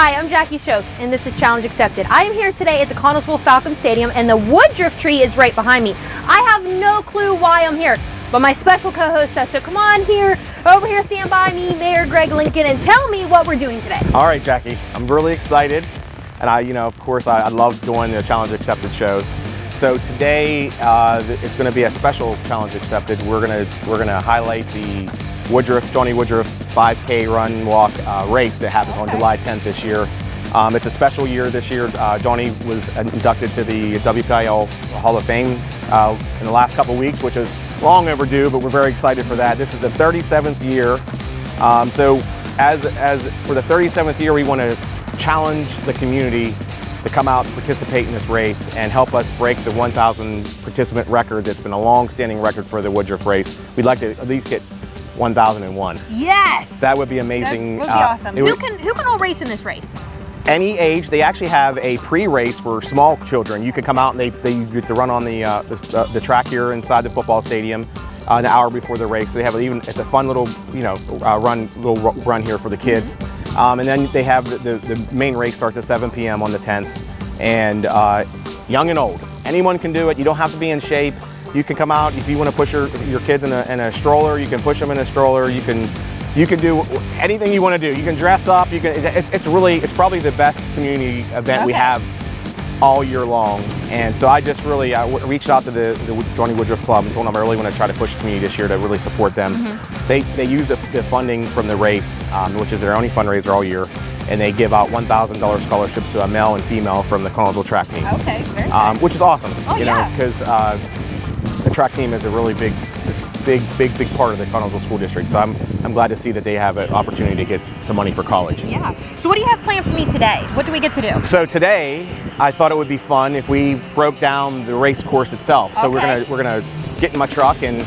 Hi, I'm Jackie Schokes, and this is Challenge Accepted. I am here today at the Connellsville Falcon Stadium, and the Woodruff tree is right behind me. I have no clue why I'm here, but my special co-host does. So come on over here, stand by me, Mayor Greg Lincoln, and tell me what we're doing today. All right, Jackie, I'm really excited, and of course, I love doing the Challenge Accepted shows. So today, it's going to be a special Challenge Accepted. We're gonna highlight the Johnny Woodruff 5K run walk race that happens on July 10th this year. It's a special year this year. Johnny was inducted to the WPIL Hall of Fame in the last couple weeks, which is long overdue, but we're very excited for that. This is the 37th year. So as for the 37th year, we want to challenge the community to come out and participate in this race and help us break the 1,000 participant record that's been a long-standing record for the Woodruff race. We'd like to at least get 1,001. Yes! That would be amazing. That would be awesome. Who can all race in this race? Any age. They actually have a pre-race for small children. You can come out and they get to run on the track here inside the football stadium an hour before the race. They have it's a fun little run here for the kids. And then they have the main race starts at 7 p.m. on the 10th. And young and old, anyone can do it. You don't have to be in shape. You can come out if you want to push your kids in a stroller. You can push them in a stroller. You can do anything you want to do. You can dress up. It's probably the best community event we have all year long. And so I just really reached out to the Johnny Woodruff Club and told them I really want to try to push the community this year to really support them. Mm-hmm. They use the funding from the race, which is their only fundraiser all year, and they give out $1,000 scholarships to a male and female from the Connellsville track team. Okay, very nice. Which is awesome. Because the track team is a really big part of the Connellsville School District. So I'm glad to see that they have an opportunity to get some money for college. Yeah. So what do you have planned for me today? What do we get to do? So today, I thought it would be fun if we broke down the race course itself. So we're gonna get in my truck and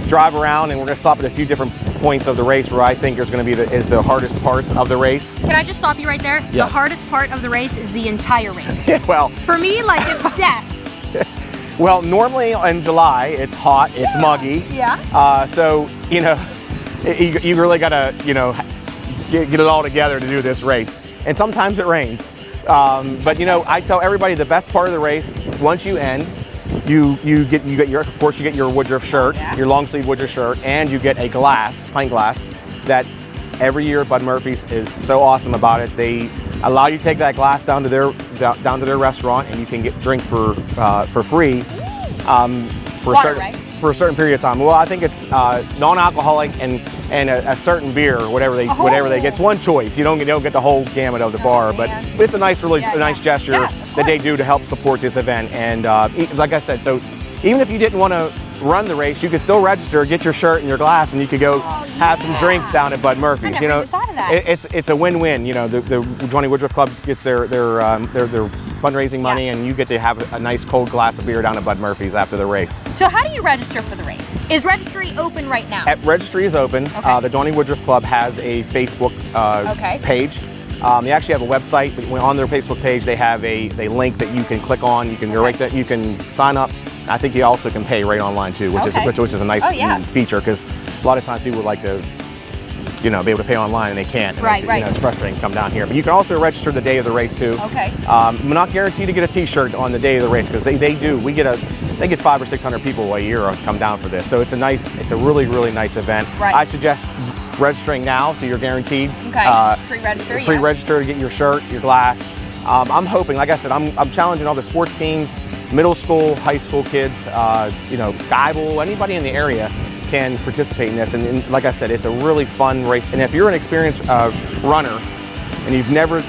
drive around, and we're gonna stop at a few different points of the race where I think there's gonna be the hardest parts of the race. Can I just stop you right there? Yes. The hardest part of the race is the entire race. Well, for me, it's death. Well, normally in July, it's hot, it's muggy. Yeah. So, you really gotta, get it all together to do this race. And sometimes it rains. But I tell everybody the best part of the race, once you end, you get your Woodruff shirt, your long sleeve Woodruff shirt, and you get a pint glass that every year Bud Murphy's is so awesome about it. They allow you to take that glass down to their restaurant, and you can get drink for free for a certain period of time. Well, I think it's non-alcoholic and a certain beer, whatever they get. It's one choice. You don't get the whole gamut of the bar, but it's a nice gesture that they do to help support this event. And like I said, so even if you didn't want to run the race, you could still register, get your shirt and your glass, and you could go have some drinks down at Bud Murphy's. I never even thought of that. It's a win-win. The Johnny Woodruff Club gets their fundraising money, and you get to have a nice cold glass of beer down at Bud Murphy's after the race. So how do you register for the race? Is registry open right now? Registry is open. Okay. The Johnny Woodruff Club has a Facebook page. They actually have a website. On their Facebook page, they have a link that you can click on. You can you can sign up. I think you also can pay right online too, which is a nice feature, because a lot of times people would like to, be able to pay online and they can't. And it's frustrating to come down here. But you can also register the day of the race too. Okay. I'm not guaranteed to get a T-shirt on the day of the race, because they do. They get 500 or 600 people a year come down for this. So it's a really, really nice event. Right. I suggest registering now, so you're guaranteed. Okay. Pre-register to get your shirt, your glass. I'm hoping, like I said, I'm challenging all the sports teams, middle school, high school kids, Geibel, anybody in the area can participate in this. And like I said, it's a really fun race. And if you're an experienced runner and you've never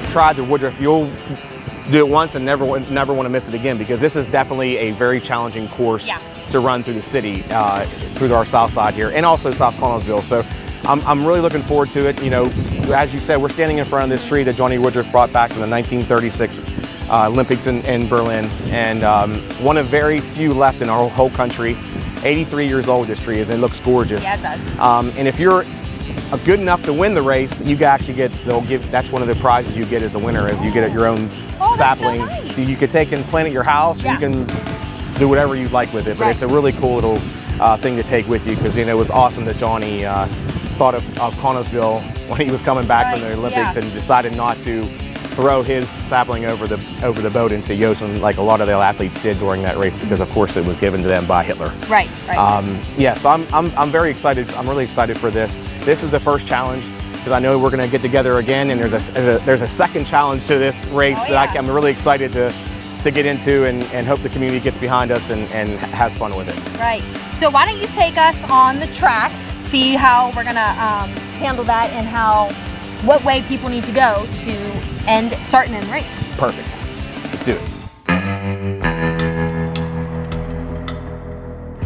tried the Woodruff, you'll do it once and never want to miss it again, because this is definitely a very challenging course to run through the city, through our south side here, and also South Connellsville. So I'm really looking forward to it. As you said, we're standing in front of this tree that Johnny Woodruff brought back from the 1936 Olympics in Berlin, and one of very few left in our whole country. 83 years old this tree is, and it looks gorgeous. Yeah, it does. And if you're good enough to win the race, you actually that's one of the prizes you get as a winner, is you get your own sapling. So nice. You could take and plant at your house. You can do whatever you'd like with it, but it's a really cool little thing to take with you, because it was awesome that Johnny thought of Connellsville when he was coming back from the Olympics and decided not to throw his sapling over the boat into the ocean like a lot of the athletes did during that race, because of course it was given to them by Hitler. Right. Yes, I'm very excited. I'm really excited for this. This is the first challenge, because I know we're going to get together again, and there's a second challenge to this race that I'm really excited to get into, and hope the community gets behind us and has fun with it. Right. So why don't you take us on the track, see how we're going to handle that, and what way people need to go to start and end race. Perfect. Let's do it.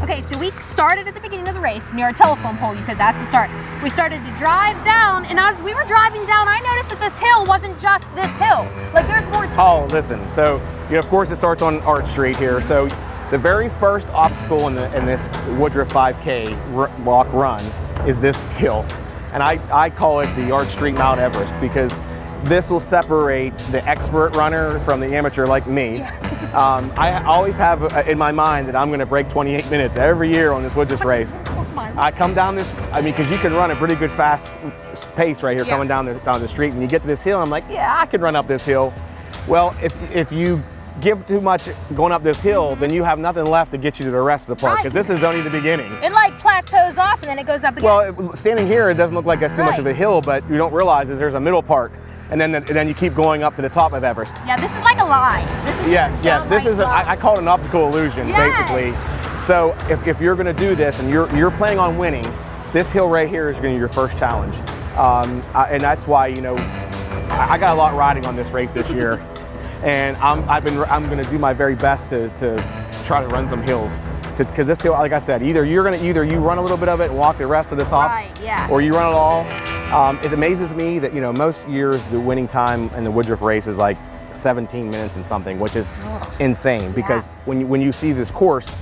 Okay, so we started at the beginning of the race near a telephone pole. You said that's the start. We started to drive down, and as we were driving down, I noticed that this hill wasn't just this hill. Like, there's more to it. Oh, listen. So, of course, it starts on Arch Street here. So, the very first obstacle in this Woodruff 5K walk run is this hill, and I call it the Arch Street Mount Everest, because this will separate the expert runner from the amateur like me. I always have in my mind that I'm going to break 28 minutes every year on this Woodruff race. I come down this, because you can run a pretty good fast pace right here coming down the street, and you get to this hill, and I'm like, yeah, I could run up this hill. Well, if you give too much going up this hill, then you have nothing left to get you to the rest of the park, because this is only the beginning. It like plateaus off and then it goes up again. Well, standing here, it doesn't look like that's too much of a hill, but you don't realize is there's a middle part. And then you keep going up to the top of Everest. Yeah, this is like a line. This is yes. This is I call it an optical illusion, basically. So if you're going to do this and you're planning on winning, this hill right here is going to be your first challenge, and that's why I got a lot riding on this race this year, and I'm going to do my very best to try to run some hills. Because this hill, like I said, either you run a little bit of it and walk the rest of the top, or you run it all. It amazes me that most years the winning time in the Woodruff race is like 17 minutes and something, which is insane. Because when you see this course,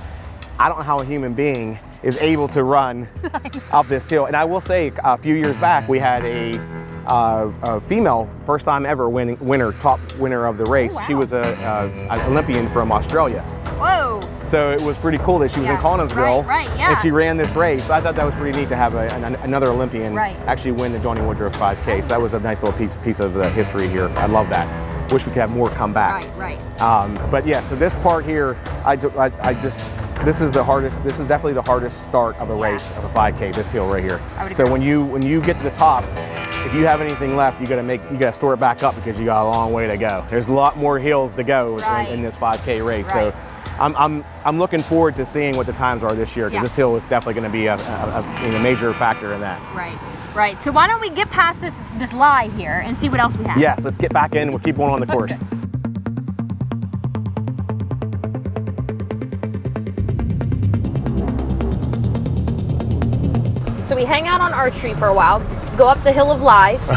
I don't know how a human being is able to run up this hill. And I will say, a few years back, we had a female first time ever top winner of the race. She was an Olympian from Australia. Whoa! So it was pretty cool that she was in Connellsville, and she ran this race. I thought that was pretty neat to have another Olympian actually win the Johnny Woodruff 5K. So that was a nice little piece of the history here. I love that. Wish we could have more come back. But yeah, so this part here, this is the hardest. This is definitely the hardest start of a race of a 5K. This hill right here. So when you get to the top, if you have anything left, you gotta store it back up, because you got a long way to go. There's a lot more hills to go in this 5K race. So I'm looking forward to seeing what the times are this year, because this hill is definitely going to be a major factor in that. Right. So why don't we get past this lie here and see what else we have? Yes, let's get back in. We'll keep going on the course. So we hang out on Arch Street for a while, go up the Hill of Lies,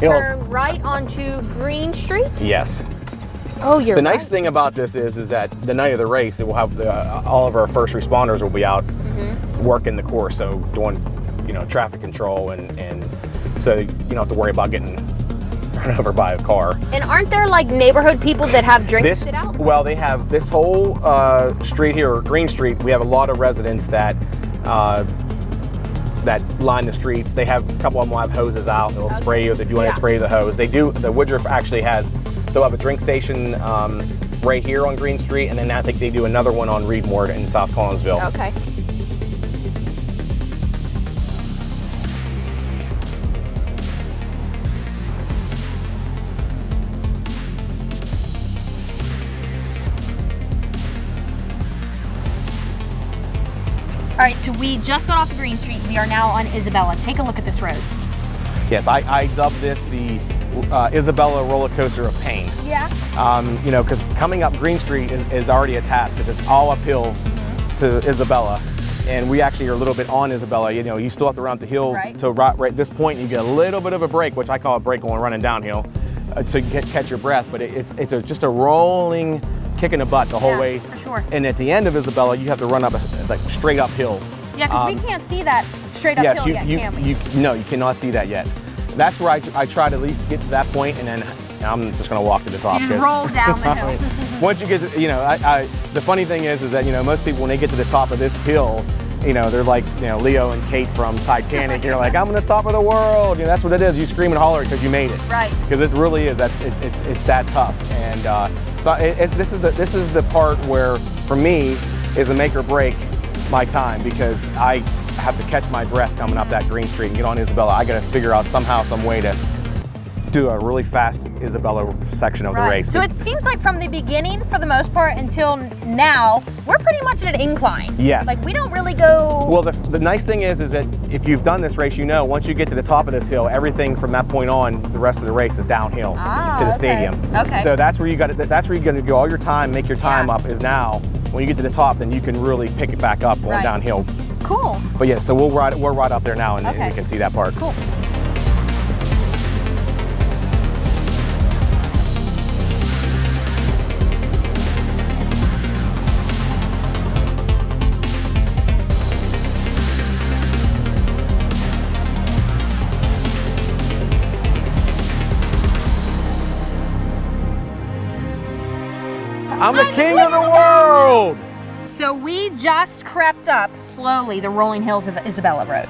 turn right onto Green Street. Yes. Oh, you're The nice thing about this is that the night of the race, we'll have all of our first responders will be out working the course, so doing traffic control, and so you don't have to worry about getting run over by a car. And aren't there like neighborhood people that have drinks sit out? Well, they have this whole street here, Green Street. We have a lot of residents that line the streets. They have a couple of them will have hoses out, and they'll spray you if you want to spray the hose. They do. The Woodruff actually they'll have a drink station right here on Green Street, and then I think they do another one on Reedmore in South Connellsville. Okay. All right, so we just got off Green Street. We are now on Isabella. Take a look at this road. Yes, I dubbed this the Isabella roller coaster of pain. Yeah. Because coming up Green Street is already a task, because it's all uphill to Isabella, and we actually are a little bit on Isabella. You still have to run up the hill to right this point, and you get a little bit of a break, which I call a break when running downhill, so you can catch your breath. But it's just a rolling kick in the butt the whole way. For sure. And at the end of Isabella, you have to run up like straight uphill. Yeah, because we can't see that straight uphill yet, can we? No, you cannot see that yet. That's where I try to at least get to that point, and then I'm just going to walk to the top. You just roll down the hill. Once you get to, the funny thing is that, most people, when they get to the top of this hill, you know, they're like, you know, Leo and Kate from Titanic. You're like, I'm on the top of the world. You know, that's what it is. You scream and holler because you made it. Right. Because it really is. It's that tough. And so this is the part where, for me, is a make or break my time, because I have to catch my breath coming up that green street and get on Isabella. I got to figure out somehow, some way to do a really fast Isabella section of the race. So it seems like from the beginning, for the most part, until now, we're pretty much at an incline. Yes. Like, we don't really go... Well, the nice thing is that if you've done this race, you know, once you get to the top of this hill, everything from that point on, the rest of the race is downhill to the stadium. Okay. So that's where you got. That's where you're going to go all your time, make your time up. Is now when you get to the top, then you can really pick it back up going downhill. Cool. But yeah, so we're right up there now, and we can see that part. Cool. I'm the king of the world! So we just crept up slowly the rolling hills of Isabella Road.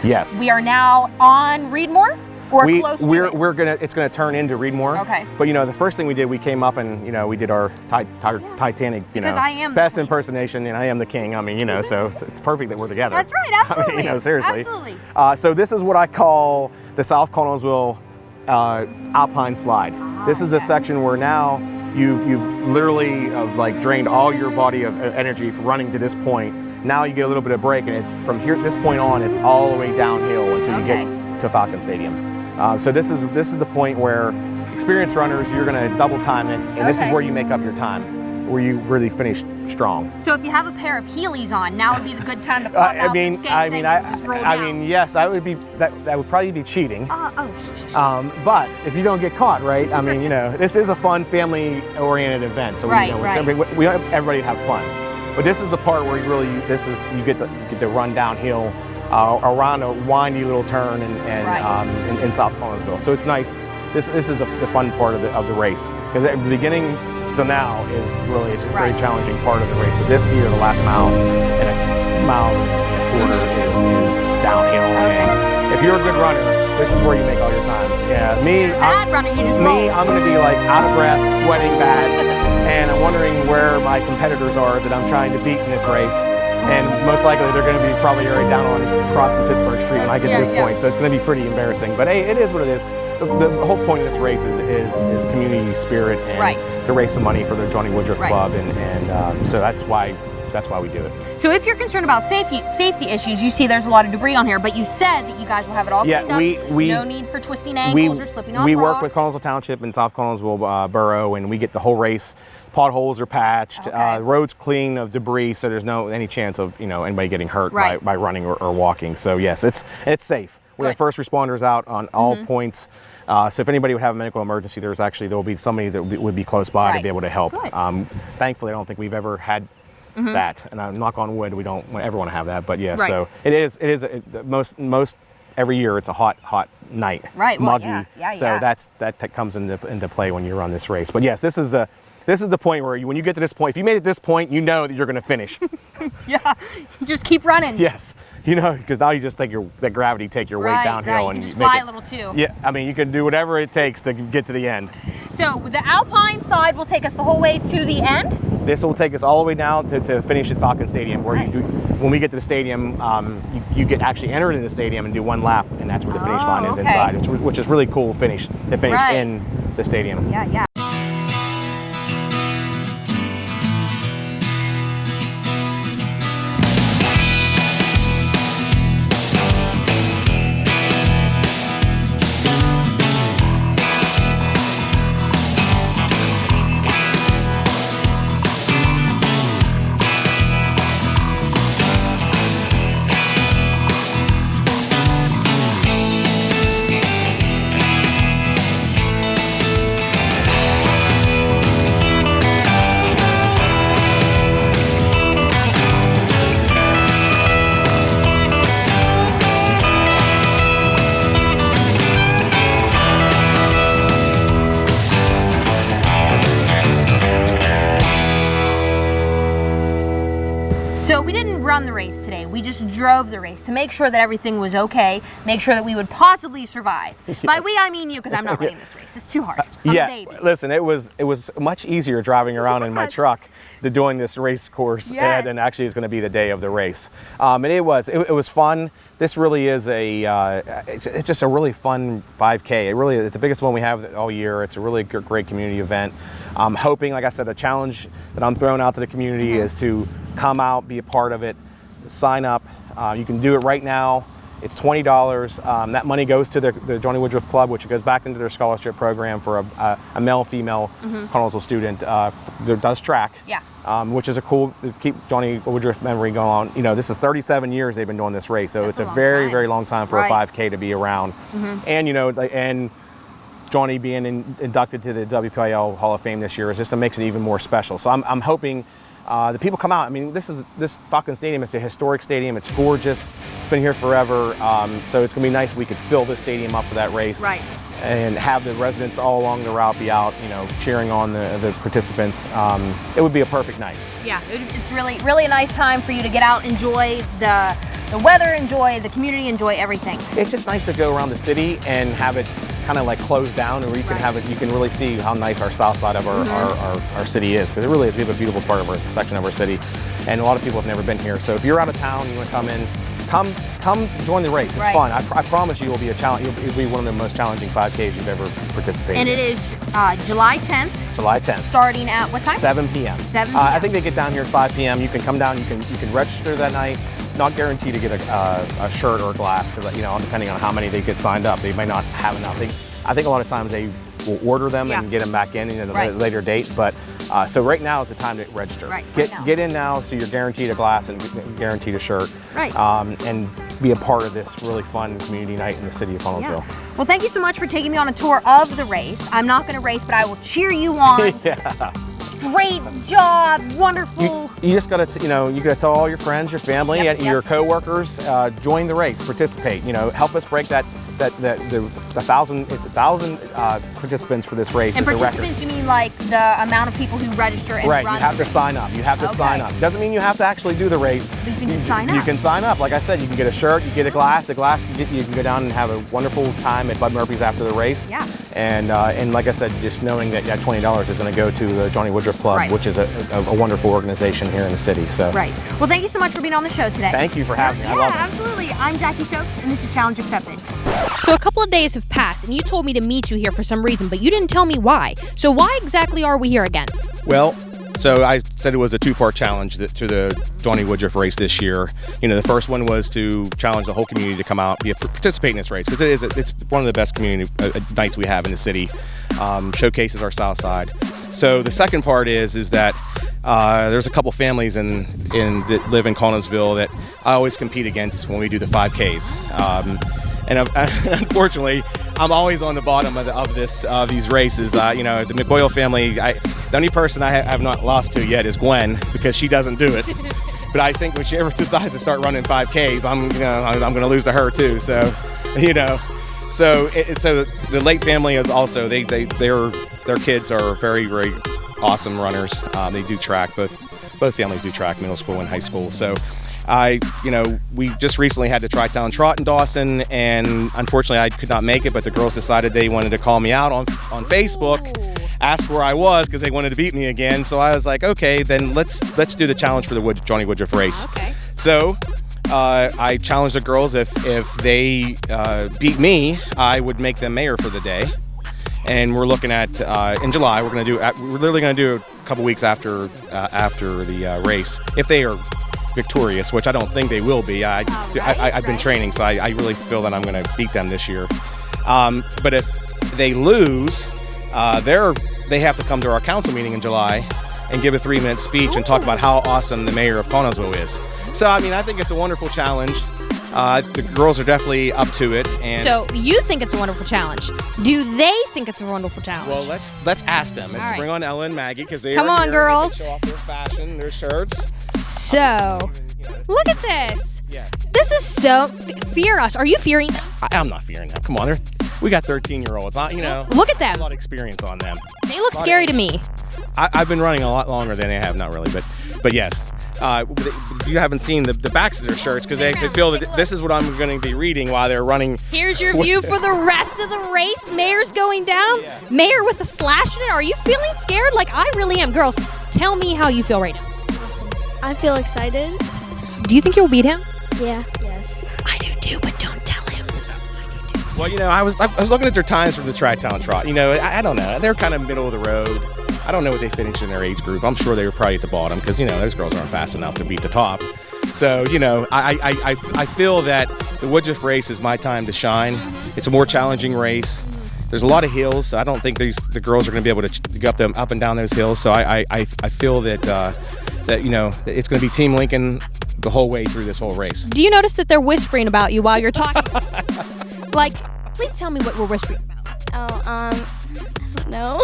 Yes. We are now on Reedmore, or close to it? It's gonna turn into Reedmore. Okay. But you know, the first thing we did, we came up and, you know, we did our Titanic, you know, I am best impersonation, and I am the king. I mean, you know, so it's perfect that we're together. That's right, absolutely. I mean, you know, seriously. Absolutely. So this is what I call the South Connellsville Alpine Slide. This is the section where now you've literally like drained all your body of energy for running to this point. Now you get a little bit of break, and it's from here, this point on, it's all the way downhill until you get to Falcon Stadium. So this is the point where experienced runners, you're going to double time it, and this is where you make up your time, where you really finish strong. So if you have a pair of Heelys on, now would be the good time to pop out and skate and just roll down. Yes, that would probably be cheating. But if you don't get caught, right? I mean, you know, this is a fun, family-oriented event, so we want everybody to have fun. But this is the part where you get to run downhill around a windy little turn in South Connellsville. So it's nice. This is the fun part of the race, because at the beginning to now is really it's a very challenging part of the race. But this year, the last mile and a quarter is downhill. And if you're a good runner, this is where you make all your time. Yeah, I'm going to be like out of breath, sweating bad, and I'm wondering where my competitors are that I'm trying to beat in this race. And most likely they're going to be probably right down on crossing Pittsburgh Street when I get to this point. So it's going to be pretty embarrassing. But hey, it is what it is. The whole point of this race is community spirit and to raise some money for the Johnny Woodruff Club, and so that's why we do it. So if you're concerned about safety issues, you see there's a lot of debris on here, but you said that you guys will have it all cleaned up. No need for twisting ankles or slipping on rocks. We work with Connellsville Township and South Connellsville Borough, and we get the whole race. Potholes are patched, roads clean of debris, so there's any chance of anybody getting hurt by running or walking. So yes, it's safe. We have first responders out on all points. So if anybody would have a medical emergency, there will be somebody that would be close by to be able to help. Thankfully, I don't think we've ever had that, and knock on wood, we don't ever want to have that. But yeah, so it is most every year it's a hot night, muggy. So that comes into play when you run this race. But yes, this is the point where when you get to this point, if you made it this point, you know that you're going to finish. Just keep running. Yes, because now you just take the gravity take your weight downhill, and you just fly a little too. Yeah, I mean, you can do whatever it takes to get to the end. So the Alpine side will take us the whole way to the end. This will take us all the way down to finish at Falcon Stadium, where when we get to the stadium, you get actually entered in the stadium and do one lap, and that's where the finish line is inside, which is really cool to finish in the stadium. Yeah. run the race today. We just drove the race to make sure that everything was okay, make sure that we would possibly survive. By we, I mean you, because I'm not running this race. It's too hard. I'm a baby. Listen, it was much easier driving around in my truck than doing this race course than actually is going to be the day of the race. And it was fun. This really is it's just a really fun 5K. It really is. It's the biggest one we have all year. It's a really great community event. I'm hoping, like I said, the challenge that I'm throwing out to the community is to come out, be a part of it, sign up. You can do it right now. It's $20. That money goes to the Johnny Woodruff Club, which goes back into their scholarship program for a male-female Connellsville student that does track. Yeah. Which is a cool to keep Johnny Woodruff memory going on. You know, this is 37 years they've been doing this race, so it's a very, very long time for a 5K to be around. And you know, and Johnny being inducted to the WPIL Hall of Fame this year just makes it even more special. So I'm hoping the people come out. I mean, this Falcon Stadium is a historic stadium. It's gorgeous. It's been here forever. So it's gonna be nice. We could fill this stadium up for that race. Right. And have the residents all along the route be out, you know, cheering on the participants. It would be a perfect night. Yeah, it's really, really a nice time for you to get out, enjoy the weather, enjoy the community, enjoy everything. It's just nice to go around the city and have it kind of like closed down, where you can have it. You can really see how nice our south side of our city is, because it really is. We have a beautiful part of our section of our city, and a lot of people have never been here. So if you're out of town, you want to come in. Come join the race. It's fun. I promise you, will be a challenge. You'll be one of the most challenging 5Ks you've ever participated in. And it is July 10th. July 10th. Starting at what time? 7 p.m. 7 p.m. I think they get down here at 5 p.m. You can come down. You can register that night. Not guaranteed to get a shirt or a glass, because you know, depending on how many they get signed up, they may not have enough. I think a lot of times they will order them and get them back in at a later date. But so right now is the time to register. Get in now, so you're guaranteed a glass and guaranteed a shirt. And be a part of this really fun community night in the city of Connellsville. Well, thank you so much for taking me on a tour of the race. I'm not going to race, but I will cheer you on. Great job, wonderful. You just got to, you got to tell all your friends, your family, your coworkers, join the race, participate. You know, help us break the 1,000 participants for this race. And is participants, you mean like the amount of people who register and run? Right, you have to sign up. You have to sign up. Doesn't mean you have to actually do the race. But you can just sign up. You can sign up. Like I said, you can get a shirt, you get a glass. The glass you can go down and have a wonderful time at Bud Murphy's after the race. Yeah. And like I said, just knowing that $20 is going to go to the Johnny Woodruff Club, which is a wonderful organization here in the city. So. Right. Well, thank you so much for being on the show today. Thank you for having me. I love it. Absolutely. I'm Jackie Schultz, and this is Challenge Accepted. So a couple of days have passed, and you told me to meet you here for some reason, but you didn't tell me why. So why exactly are we here again? Well, so I said it was a two-part challenge to the Johnny Woodruff race this year. You know, the first one was to challenge the whole community to come out, participate in this race, because it's one of the best community nights we have in the city. Showcases our south side. So the second part is that there's a couple families that live in Connellsville that I always compete against when we do the 5Ks. And unfortunately, I'm always on the bottom of these races. The McBoyle family, the only person I have not lost to yet is Gwen, because she doesn't do it. But I think when she ever decides to start running 5Ks, I'm going to lose to her too. So, so the Lake family is also their kids are very, very awesome runners. They do track. Both families do track, middle school and high school. So. We just recently had the Tri-Town Trot in Dawson, and unfortunately I could not make it, but the girls decided they wanted to call me out on Facebook, ask where I was, because they wanted to beat me again. So I was like, okay, then let's do the challenge for the Johnny Woodruff race. Okay. So I challenged the girls, if they beat me, I would make them mayor for the day. And we're looking at in July. We're literally going to do a couple weeks after the race, if they are victorious, which I don't think they will be. I've been training, so I really feel that I'm going to beat them this year. But if they lose, they have to come to our council meeting in July and give a 3-minute speech and talk about how awesome the mayor of Connellsville is. So, I think it's a wonderful challenge. The girls are definitely up to it. And so you think it's a wonderful challenge. Do they think it's a wonderful challenge? Well, let's ask them. Let's bring on Ella and Maggie, because they come on, girls. Show off their fashion, their shirts. So, look at this. Yeah. This is so fear us. Are you fearing them? I'm not fearing them. Come on, we got 13-year-olds. Look at them. A lot of experience on them. They look scary to me. I've been running a lot longer than they have, not really, but yes. You haven't seen the backs of their shirts because they feel that this is what I'm going to be reading while they're running. Here's your view for the rest of the race. Mayor's going down. Yeah. Mayor with a slash in it. Are you feeling scared? Like I really am. Girls, tell me how you feel right now. I feel excited. Do you think you'll beat him? Yeah. Yes. I do too, but don't tell him. Well, I was looking at their times from the track town trot. I don't know. They're kind of middle of the road. I don't know what they finished in their age group. I'm sure they were probably at the bottom because those girls aren't fast enough to beat the top. So I feel that the Woodruff race is my time to shine. It's a more challenging race. There's a lot of hills, so I don't think the girls are going to be able to go up and down those hills. So I feel that it's going to be Team Lincoln the whole way through this whole race. Do you notice that they're whispering about you while you're talking? Like, please tell me what we're whispering about. No.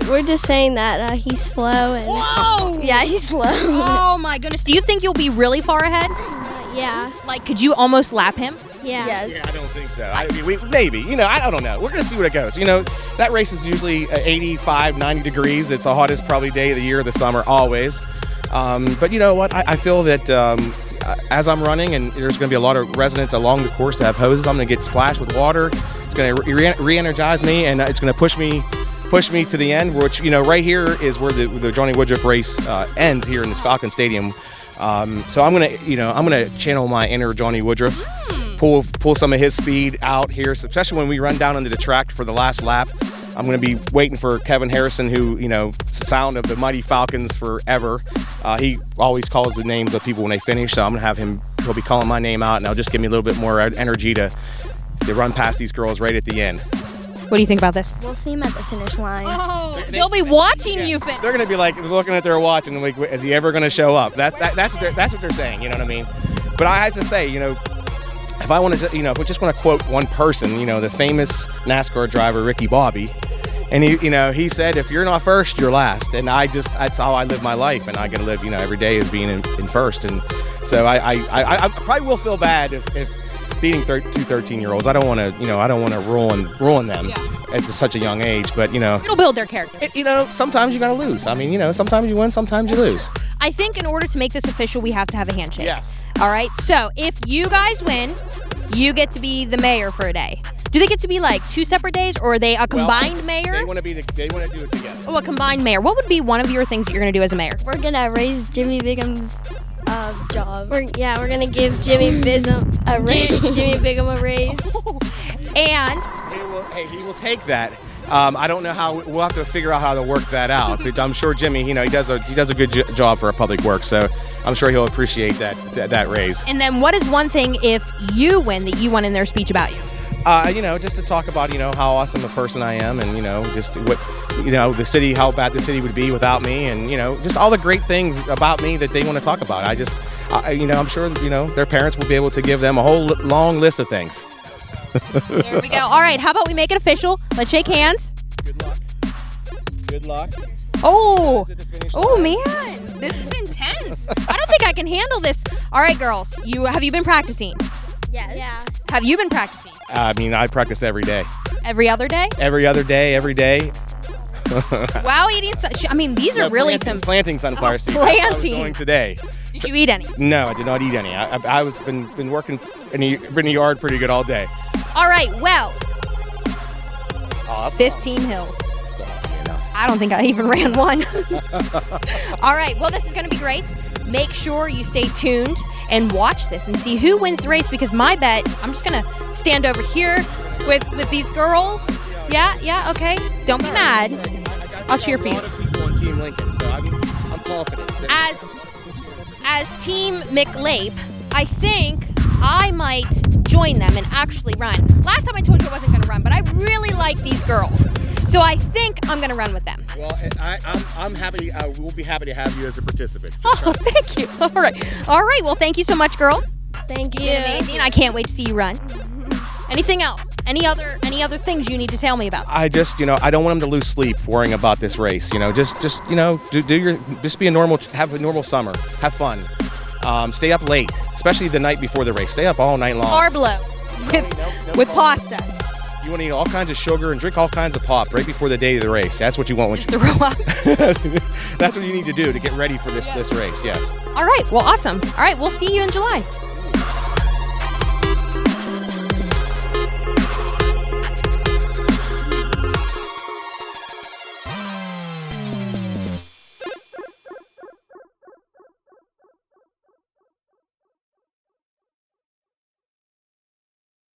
We're just saying that he's slow. And Whoa! Yeah, he's slow. Oh my goodness. Do you think you'll be really far ahead? Yeah. Like, could you almost lap him? Yeah. Yeah, I don't think so. Maybe. I don't know. We're going to see where it goes. That race is usually 85, 90 degrees. It's the hottest probably day of the year, the summer, always. But you know what? I feel that as I'm running, and there's going to be a lot of residents along the course that have hoses, I'm going to get splashed with water. It's going to re-energize me, and it's going to push me to the end, which right here is where the Johnny Woodruff race ends here in this Falcon Stadium. So I'm gonna channel my inner Johnny Woodruff, pull some of his speed out here, especially when we run down into the track for the last lap. I'm going to be waiting for Kevin Harrison, who, sound of the Mighty Falcons forever. He always calls the names of people when they finish, so I'm going to have him, he'll be calling my name out, and I'll just give me a little bit more energy to run past these girls right at the end. What do you think about this? We'll see him at the finish line. Oh, they'll be watching you finish. They're going to be like looking at their watch and like, is he ever going to show up? That's what they're saying, you know what I mean? But I have to say, if I want to, if we just want to quote one person, the famous NASCAR driver Ricky Bobby, and he said, if you're not first, you're last. And that's how I live my life, and I got to live, every day as being in first. And so I probably will feel bad if beating two 13-year-olds. I don't want to ruin them at such a young age. But it'll build their character. Sometimes you got to lose. I mean, sometimes you win, sometimes you lose. I think in order to make this official, we have to have a handshake. Yes. All right. So if you guys win, you get to be the mayor for a day. Do they get to be like two separate days, or are they a combined mayor? They want to do it together. Oh, a combined mayor. What would be one of your things that you're going to do as a mayor? We're gonna raise Jimmy Bigham's job. We're gonna give Jimmy Bigham a raise. Jimmy Bigham a raise. And he will take that. I don't know how. We'll have to figure out how to work that out. But I'm sure Jimmy, he does a good job for a public works, so I'm sure he'll appreciate that raise. And then, what is one thing if you win that you want in their speech about you? Just to talk about how awesome a person I am, and just what the city, how bad the city would be without me, and just all the great things about me that they want to talk about. I'm sure their parents will be able to give them a whole long list of things. There we go. All right, how about we make it official? Let's shake hands. Good luck. Good luck. Oh man, this is intense. I don't think I can handle this. All right, girls, have you been practicing? Yes. Yeah. Have you been practicing? I practice every day. Every other day? Every other day, every day. Wow, eating. These are really planting sunflower seeds. Planting. That's what I was doing today. Did you eat any? No, I did not eat any. I was been working in the yard pretty good all day. All right, well, Awesome. 15 hills. Still not be enough. I don't think I even ran one. All right, well, this is going to be great. Make sure you stay tuned and watch this and see who wins the race, because my bet, I'm just going to stand over here with these girls. Yeah, okay. Don't be mad. I'll cheer for you. A lot of people on Team Lincoln, so I'm confident. As Team McLape, I think I might join them and actually run. Last time I told you I wasn't going to run, but I really like these girls. So I think I'm going to run with them. Well, I'm happy. We'll be happy to have you as a participant. Oh, thank you. All right. Well, thank you so much, girls. Thank you. Amazing. I can't wait to see you run. Anything else? Any other things you need to tell me about? I just, I don't want them to lose sleep worrying about this race. Just be have a normal summer. Have fun. Stay up late, especially the night before the race. Stay up all night long. Arblo with pasta. You want to eat all kinds of sugar and drink all kinds of pop right before the day of the race. That's what you want when you Throw up. That's what you need to do to get ready for this race. Yes. All right. Well, awesome. All right. We'll see you in July.